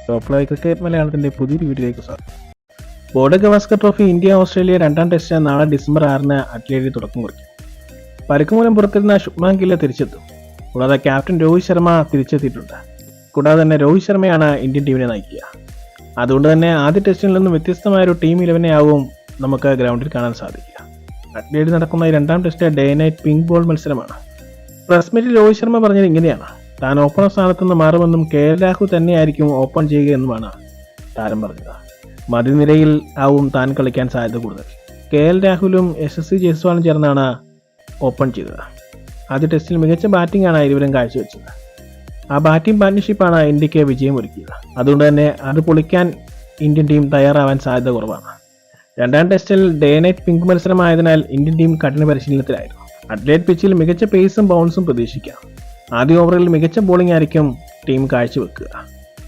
Top live cricket മലയാളത്തിന്റെ പുതിയൊരു വീഡിയോയിലേക്ക് സ്വാഗതം. Border Gavaskar trophy India Australia രണ്ടാം ടെസ്റ്റ് നാളെ ഡിസംബർ 6 അഡ്ലേഡിൽ തുടക്കം കുറിക്കും. പരുക്ക് മൂലം പുറത്തിരുന്ന ശുഭ്മാൻ ഗിൽ തിരിച്ചെത്തും. കൂടാതെ ക്യാപ്റ്റൻ രോഹിത് ശർമ്മ തിരിച്ചെത്തിയിട്ടുണ്ട്. കൂടാതെ തന്നെ രോഹിത് ശർമ്മയാണ് ഇന്ത്യൻ ടീമിനെ നയിക്കുക. അതുകൊണ്ട് തന്നെ ആദ്യ ടെസ്റ്റിൽ നിന്നും വ്യത്യസ്തമായ ഒരു ടീം 11 ആവും നമുക്ക് ഗ്രൗണ്ടിൽ കാണാൻ സാധിക്കുക. അഡ്ലേഡിൽ നടക്കുന്ന ഈ രണ്ടാം test day night pink ball മത്സരമാണ്. പ്രസ് മീറ്റിൽ രോഹിത് ശർമ്മ പറഞ്ഞത് ഇങ്ങനെയാണ്: താൻ ഓപ്പണർ സ്ഥാനത്ത് നിന്ന് മാറുമെന്നും KL രാഹുൽ തന്നെയായിരിക്കും ഓപ്പൺ ചെയ്യുക എന്നുമാണ് താരം പറഞ്ഞത്. മധ്യനിരയിൽ ആവും താൻ കളിക്കാൻ സാധ്യത കൂടുതൽ. KL രാഹുലും SSC ജയ്സ്വാളും ചേർന്നാണ് ഓപ്പൺ ചെയ്തത്. ആദ്യ ടെസ്റ്റിൽ മികച്ച ബാറ്റിംഗ് ആണ് ഇരുവരും കാഴ്ചവെച്ചത്. ആ ബാറ്റിംഗ് പാർട്ട്ണർഷിപ്പാണ് ഇന്ത്യക്ക് വിജയം ഒരുക്കിയത്. അതുകൊണ്ട് തന്നെ അത് പൊളിക്കാൻ ഇന്ത്യൻ ടീം തയ്യാറാവാൻ സാധ്യത കുറവാണ്. രണ്ടാം ടെസ്റ്റിൽ ഡേ നൈറ്റ് പിങ്ക് മത്സരമായതിനാൽ ഇന്ത്യൻ ടീം കഠിന പരിശീലനത്തിലായിരുന്നു. അഡ്ലേഡ് പിച്ചിൽ മികച്ച പേസും ബൗൺസും പ്രതീക്ഷിക്കാം. ആദ്യ ഓവറിൽ മികച്ച ബോളിംഗ് ആയിരിക്കും ടീം കാഴ്ചവെക്കുക.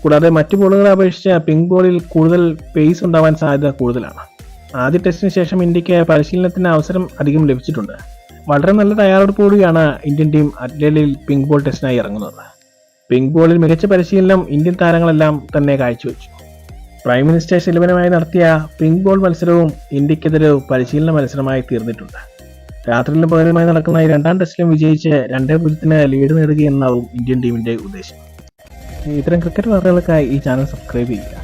കൂടാതെ മറ്റു ബോളുകളെ അപേക്ഷിച്ച് പിങ്ക് ബോളിൽ കൂടുതൽ പേസ് ഉണ്ടാവാൻ സാധ്യത കൂടുതലാണ്. ആദ്യ ടെസ്റ്റിന് ശേഷം ഇന്ത്യക്ക് പരിശീലനത്തിന് അവസരം അധികം ലഭിച്ചിട്ടുണ്ട്. വളരെ നല്ല തയ്യാറെടുപ്പോടുകൂടിയാണ് ഇന്ത്യൻ ടീം അഡ്ലേഡിൽ പിങ്ക് ബോൾ ടെസ്റ്റിനായി ഇറങ്ങുന്നത്. പിങ്ക് ബോളിൽ മികച്ച പരിശീലനം ഇന്ത്യൻ താരങ്ങളെല്ലാം തന്നെ കാഴ്ചവെച്ചു. പ്രൈം മിനിസ്റ്റേഴ്സ് 11 നടത്തിയ പിങ്ക് ബോൾ മത്സരവും ഇന്ത്യക്കെതിരെ പരിശീലന മത്സരമായി തീർന്നിട്ടുണ്ട്. രാത്രിയിലും പകലുമായി നടക്കുന്ന ഈ രണ്ടാം ടെസ്റ്റിലും വിജയിച്ച് 2-0 ലീഡ് നേടുകയെന്നാവും ഇന്ത്യൻ ടീമിന്റെ ഉദ്ദേശം. ഇത്തരം ക്രിക്കറ്റ് വാർത്തകൾക്കായി ഈ ചാനൽ സബ്സ്ക്രൈബ് ചെയ്യുക.